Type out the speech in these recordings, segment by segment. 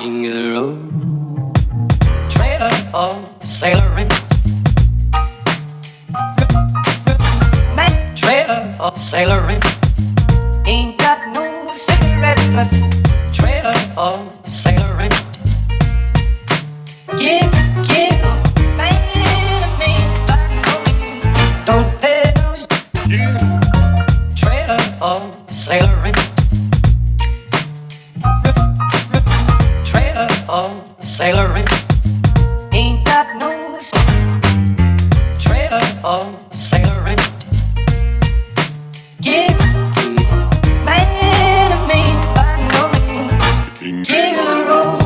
King of the road, trailer for sailoring. Man, trailer for sailoring. Ain't got no cigarettes, but trailer for sailoring. Give man a name, don't pay no. Trailer for sailoring. Trailer for sailoring. Ain't got no trailer for sailoring. Give man a name, no name. King of the road.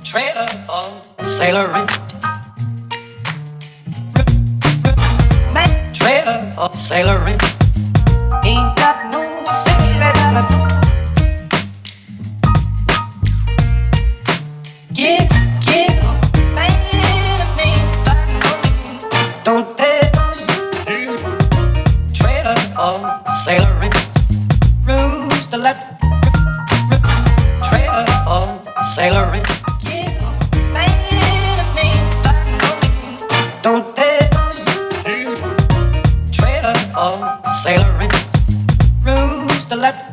Trailer for sailoring. Man, trailer for sailoring. Ain't got no cigarettes, but give man a name, don't pay no you. Trailer for sailoring. Rooms to let. Trailer for sailoring. Give man a name, don't pay no you. Trailer for sailoring. Rooms to let.